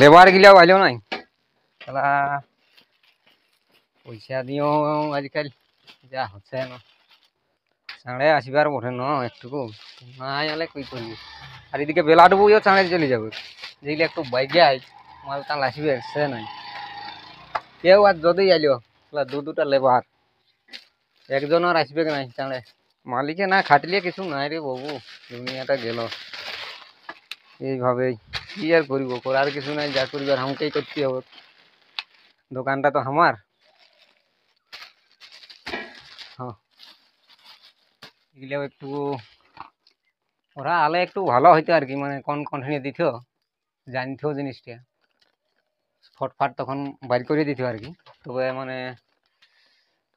Labour গিলাও আইলো নাই শালা পয়সা দিও আজকাল যা হচ্ছে না সাড়ে আসবার বটে ন একটুকু নাই আলে কই করবি আর এদিকে বেলা ডুবুও চাঁড়ে চলে যাবে যেগুলো একটু বাইকে আই মাল টাল আসবে সে নাই কেউ আর যদি আইলো দুটা লেবার একজন আর আসবে নাই চাঁড়ে মালিকে না খাটলিয়ে কিছু নাই রে বাবু দুনিয়াটা গেল এইভাবেই কি আর করিব করার কিছু নাই যা করিবার আমাকেই করতে হবে দোকানটা তো আমার হ্যাঁ এগুলো একটু ওরা আলে একটু ভালো হইতো আর কি মানে কোন কন্টিনিউ দিত জানতো জিনিসটা ফটফাট তখন বাইর করে দিত আর কি তবে মানে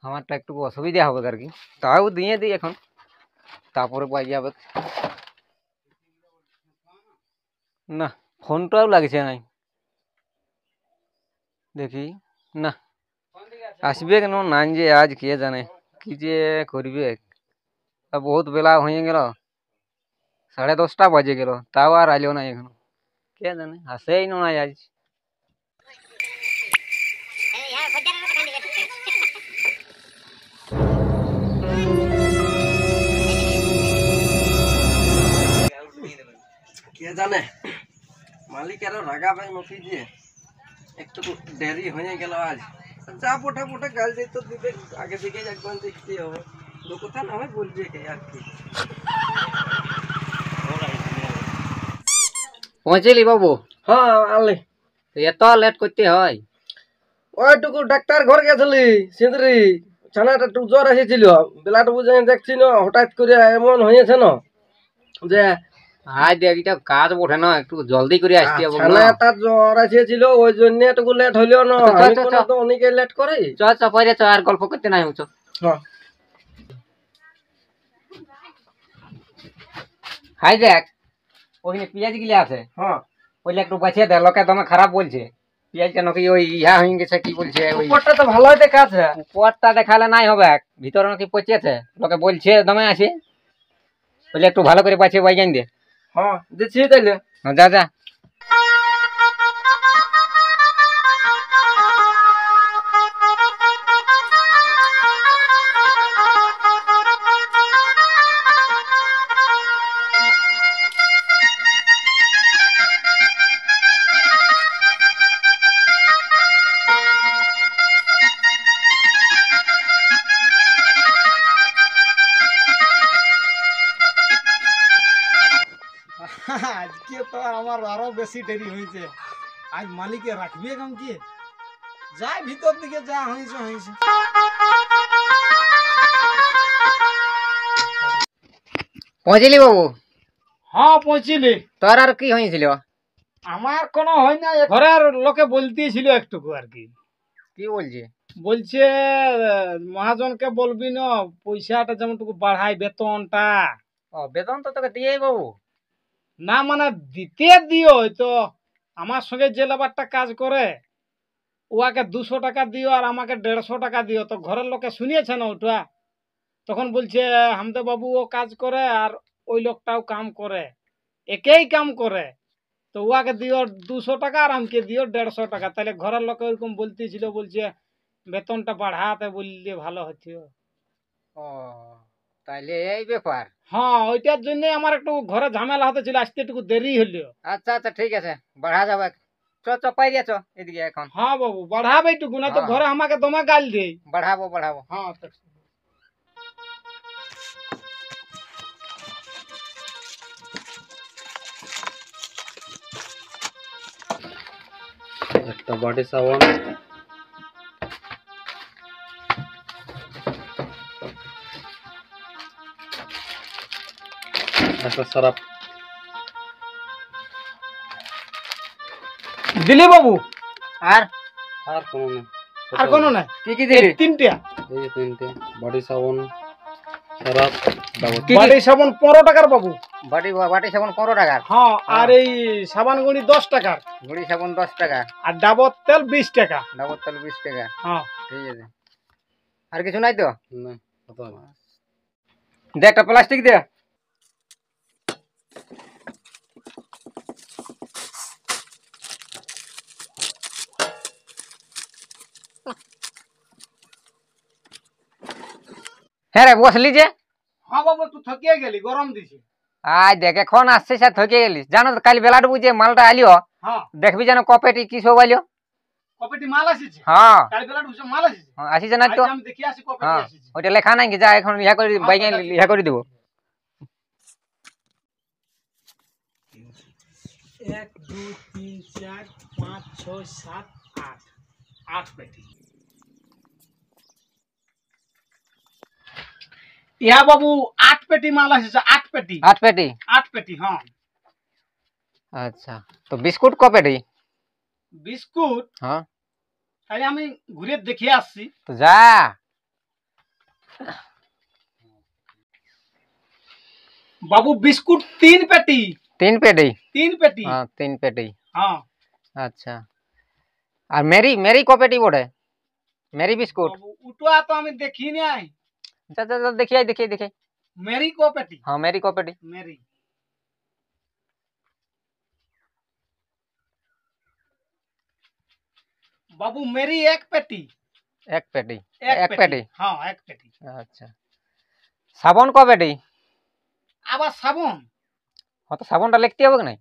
আমারটা একটু অসুবিধা হবে আর কি তাও দিয়ে দিই এখন তারপরে পাই যাবে না ফোনটাও লাগছে নাই দেখি না আসবে কেন নাই যে আজ কে জানে কি যে করবে বহুত বেলা হয়ে গেল 10:30 বাজে গেল তাও আর আইলো না এখন কে জানে আসেই নয় আজ কে জানে মালিক আরো রাগা ভাই নথি দিয়ে একটু দেরি হয়ে গেল আজ যা পোটা পোটা গাল দিত দিবে আগে থেকে একবার দেখতে হবে কথা না হয় বলবে কে আর কি পৌঁছেলি বাবু হ্যাঁ আলে এত লেট করতে হয় ওইটুকু ডাক্তার ঘর গেছিলি সিঁদরি ছানাটা একটু জ্বর এসেছিল বেলাটা বুঝে দেখছি না হঠাৎ করে এমন হয়েছে না যে আজ এটা কাজ ওঠে না একটু জলদি করে আসতে হবে ছানাটা জ্বর এসেছিল ওই জন্য একটু লেট হইলো না আমি কোনো তো অনেকে লেট করে চ চ পরে চ আর গল্প করতে নাই চ হ্যাঁ হাই দেখ ওইখানে পেঁয়াজ গিলে আছে হ্যাঁ ওইলে একটু বাঁচিয়ে দে লোকে তোমার খারাপ বলছে পেঁয়াজ কেন কি ওই ইহা হয়ে গেছে কি বলছে ওই উপরটা তো ভালোই দেখাচ্ছে উপরটা দেখালে নাই হবে ভিতরে নাকি পচেছে লোকে বলছে দমে আছে বলে একটু ভালো করে বাঁচিয়ে বাইগান দে হ্যাঁ দিচ্ছি তাইলে যা যা আজকে তো আমার আরো বেশি দেরি হয়েছে আজ মালিকে রাখবে কেমন কি যাই ভিতর দিকে যা হয়েছে হয়েছে পৌঁছলি বাবু হ্যাঁ পৌঁছিলি তোর আর কি হয়েছিল আমার কোনো হয় না ঘরের লোকে বলতেছিল একটুকু আর কি কি বলছে বলছে মহাজনকে বলবি না পয়সাটা যেমনটুকু বাড়াই বেতনটা ও বেতন তো তোকে দিয়েই বাবু না মানে দিতে দিও তো আমার সঙ্গে যে লেবারটা কাজ করে ওকে 200 টাকা দিও আর আমাকে 150 টাকা দিও তো ঘরের লোকে শুনিয়েছে না ওটা তখন বলছে হামদে বাবু ও কাজ করে আর ওই লোকটাও কাম করে একই কাম করে তো ওকে দিও 200 টাকা আর আমাকে দিও 150 টাকা তাহলে ঘরের লোক এরকম বলতেছিল বলছে বেতনটা বাড়াতে বললে ভালো হতো ও তাইলে এই ব্যাপার হ্যাঁ ওইটার জন্য আমার একটু ঘরে ঝামেলা হতে ছিল আসতে একটু দেরি হলো আচ্ছা আচ্ছা ঠিক আছে বাড়া যাবে চ চ পাই চ এদিকে এখন হ্যাঁ বাবু বাড়াবে একটু না তো ঘরে আমাকে তোমার গাল দেই বাড়াবো বাড়াবো হ্যাঁ একটা বডি সাবান একটা সারাপ দিলি বাবু আর আর কোনো না আর কোনো না কি কি দিলি তিনটা এই যে তিনটে বডি সাবান সারাপ বাড়ি সাবান 15 টাকার বাবু বাটি বাটি সাবান 15 টাকার হ্যাঁ আর এই সাবান গুঁড়ি 10 টাকার গুড়ি সাবান 10 টাকা আর ডাবর তেল 20 টাকা ডাবর তেল 20 টাকা হ্যাঁ ঠিক আছে আর কিছু নাই তো না কত দে একটা প্লাস্টিক দে হ্যাঁ রে বসলি যে হ্যাঁ বাবু একটু থকিয়ে গেলি, গরম দিছে। আয় দেখ এখন আসছিস আর থকে গেলিস। জানো তো কাল বেলাটুকু যে মালটা আলিও হ্যাঁ দেখবি যেন কপেটি কি সব আলিও। কপিটি মাল আসিছে, হ্যাঁ কাল বেলা ঢুসে মাল আসিছে। আসিস না তো। আচ্ছা আমি দেখি আসি কপিটি হ্যাঁ আসিছে। ওইটা লেখা নাই কি, যা এখন ইহা করে বাইকে ইহা করে দিব। 1 2 3 4 5 6 7 8 8 পেটি। ইয়া বাবু 8 পেটি মাল আসিছে, 8 পেটি। 8 পেটি 8 পেটি হ্যাঁ। আচ্ছা তো বিস্কুট কপেটি? বিস্কুট হ্যাঁ তাহলে আমি ঘুরে দেখে আসছি। তো যা। বাবু বিস্কুট 3 পেটি। 3 পেটি? 3 পেটি হ্যাঁ 3 পেটি। হ্যাঁ। আচ্ছা আর মেরি মেরি কপেটি বটে? Mary biscuit? বাবু উঠোয়া তো আমি দেখি নাই। যা যা যা দেখিয়াই দেখিয়াই দেখাই। মেরি কো পেটি? হ্যাঁ মেরি কপেটি। মেরি। বাবু মেরি 1 পেটি। 1 পেটি? 1 1 পেটি? হ্যাঁ 1 পেটি। আচ্ছা সাবান কপেটি? আবার সাবন? হ্যাঁ তো সাবানটা লিখতে হবে কি নাই?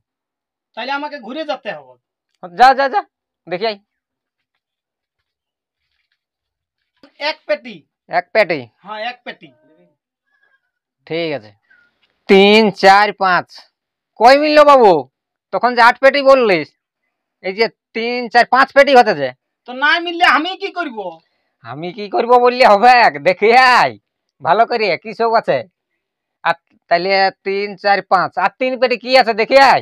তাহলে আমাকে ঘুরে যেতে হবে। যা যা যা দেখিয়াই। 1 পেটি? 1 পেটি? হ্যাঁ 1 পেটি। ঠিক আছে 3 4 5 কই মিললো বাবু? তখন যে 8 পেটি বললিস, এই যে 3 4 5 পেটি হতেছে। তো নাই মিললে আমি কি করব? আমি কি করব বললে হবে? দেখি আই ভালো করে কি সব আছে। আর তাইলে 3 4 5 আর 3 পেটি কি আছে দেখি আই।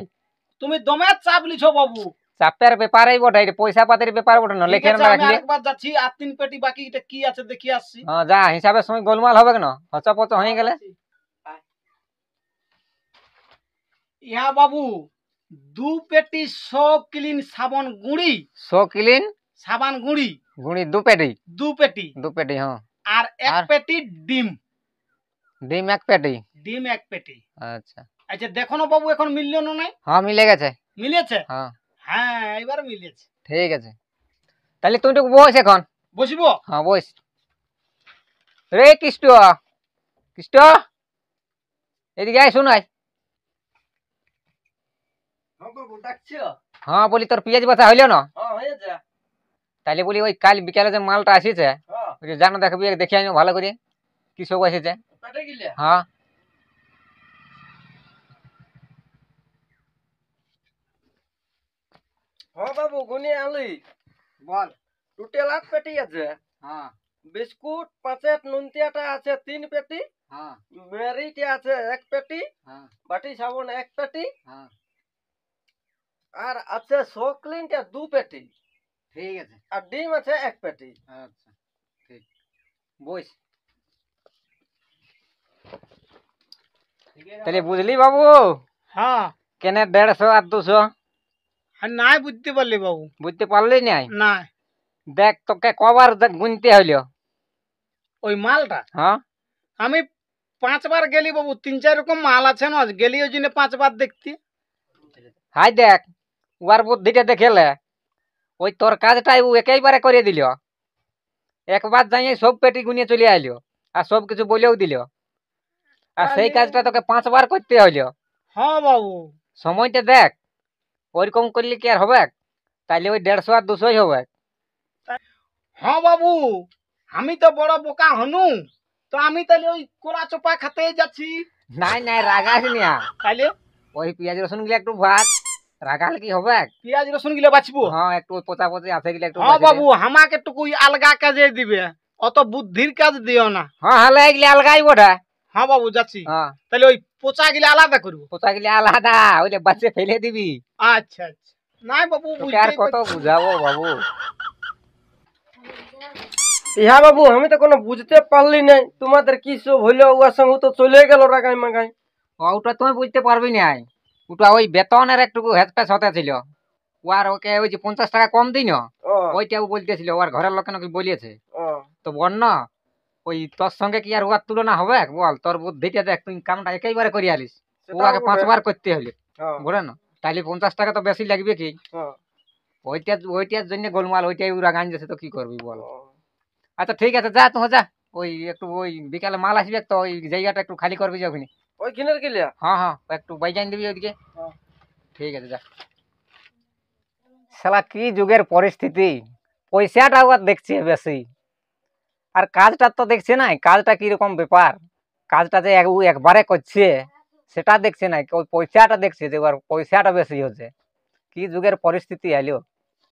তুমি দমে চাপ লিছো বাবু। চাপের ব্যাপারই বটে, এটা পয়সা পাতির ব্যাপার বটে না, ঠিক লেখে আছে না আমি রাখলে। আরেকবার যাচ্ছি, আর 3 পেটি বাকি, এটা কি আছে দেখি আসছি। হ্যাঁ যা, হিসাবের সময় গোলমাল হবে কেন, হচপচ হয়ে গেলে। ইয়া বাবু 2 পেটি 100 ক্লিন সাবান গুঁড়ি। 100 ক্লিন সাবান গুঁড়ি গুণি 2 পেটি? 2 পেটি। 2 পেটি হ্যাঁ। আর 1 আর পেটি ডিম। ডিম 1 পেটি? ডিম 1 পেটি। আচ্ছা আচ্ছা দেখো না বাবু এখন মিললো না নাই? হ্যাঁ মিলে গেছে। মিলেছে? হ্যাঁ হ্যাঁ এবার মিলেছে। ঠিক আছে তাহলে তুই একটু বস এখন। বসিবো? হ্যাঁ বস। রে কৃষ্ণ, কৃষ্ণ এদিকে আয়, শোনাই। হ্যাঁ বাবু ডাকছো? হ্যাঁ বলি তোর পেঁয়াজ বাছা হইলো না? হ্যাঁ হয়েছে। তাইলে বলি ওই কাল বিকালে যে মালটা আসিছে, হ্যাঁ ওই যে জানো দেখবি দেখে আনি ভালো করে কি সব আসিছে। পেটে গিলে? হ্যাঁ হ্যাঁ বাবু গুনি আলি। বল। টোটাল 8 পেটি আছে। হ্যাঁ বিস্কুট প্যাকেট নুনতিয়াটা আছে 3 পেটি। হ্যাঁ মেরিটা আছে 1 পেটি। হ্যাঁ বাটি সাবান 1 পেটি। হ্যাঁ আর আছে 100 ক্লিনটা 2 পেটি। ঠিক আছে। আর ডিম আছে 1 পেটি। আচ্ছা ঠিক, বস। তাহলে বুঝলি বাবু হ্যাঁ কেনে 150 আর 200? আর নাই বুঝতে পারলি বাবু? বুঝতে পারলি নাই? নাই। দেখ তোকে কবার গুনতে হইলো? ওই মালটা হ্যাঁ আমি 5 বার গেলি বাবু, 3 4 রকম মাল আছে না, গেলি ওই জন্য 5 বার দেখতে। হাই দেখ উয়ার বুদ্ধিটা দেখেলে ওই তোর কাজটাই ও একেবারে করে দিল। একবার যাই সব পেটি গুনিয়ে চলে আইলো আর সব কিছু বলেও দিল, আর সেই কাজটা তোকে 5 বার করতে হইলো। হ্যাঁ বাবু। সময়টা দেখ, ওইরকম করলে কি আর হবে? তাইলে ওই 150 আর 200 হবে। হ্যাঁ বাবু আমি তো বড় বোকা হনু, তো আমি তাহলে ওই কোলা চোপা খেতে যাচ্ছি। নাই নাই রাগাস না, তাইলে ওই পেঁয়াজ রসুন গুলো একটু ভাত রাগালে কি হবে? পেঁয়াজ রসুন গিলে বাঁচবো? হ্যাঁ একটু পচা পচি আছে গিলে একটু হ্যাঁ বাঁচিয়ে দে। বাবু আমাকে একটু আলগা কাজে দিবে, অত বুদ্ধির কাজ দিও না। হ্যাঁ হালে এগুলি আলগাই বটে। হ্যাঁ বাবু যাচ্ছি। হ্যাঁ তাহলে ওই পোচা গিলে আলাদা করবো? পচা গিলে আলাদা, ওইলে বাচ্চা ফেলে দিবি। আচ্ছা আচ্ছা। নাই বাবু তোকে আর কত বুঝাবো বাবু। ইহা বাবু আমি তো কোনো বুঝতে পারলি নাই, তোমাদের কি সব হইলো ওর সঙ্গে তো চলে গেল রাগাই মাগাই। ওটা তুমি বুঝতে পারবি না, ওটা ওই বেতনের একটু হেসপেস হতে ছিল। ওর ওকে ওই যে 50 টাকা কম দিন, ও ওইটাও বলতেছিল, ওর ঘরের লোক নাকি বলিয়েছে। ও তো বন্য ওই তোর সঙ্গে কি আর ওর তুলনা হবে? বল তোর বুদ্ধিটা দেখ, তুই কামটা একেবারে করে আলিস। ওকে 5 বার করতে হলে বুঝে না, তাইলে 50 টাকা তো বেশি লাগবে কি? ওইটার জন্য গোলমাল, ওইটাই ওরা গান যাচ্ছে, তো কি করবি বল। আচ্ছা ঠিক আছে যা, তো যা ওই একটু ওই বিকালে মাল আসবে তো ওই জায়গাটা একটু খালি করবি যে ওখানে। ওই কিনার গেলিয়া হ্যাঁ হ্যাঁ একটু বাইজান দিবি ওইদিকে। হ্যাঁ। ঠিক আছে যা। শালা কি যুগের পরিস্থিতি, পয়সাটা আবার দেখছে বেশি, আর কাজটা তো দেখছে না কাজটা কিরকম ব্যাপার, কাজটা যে ও একবারে করছে সেটা দেখছে না, ওই পয়সাটা দেখছে যে ওর পয়সাটা বেশি হচ্ছে। কি যুগের পরিস্থিতি এলো।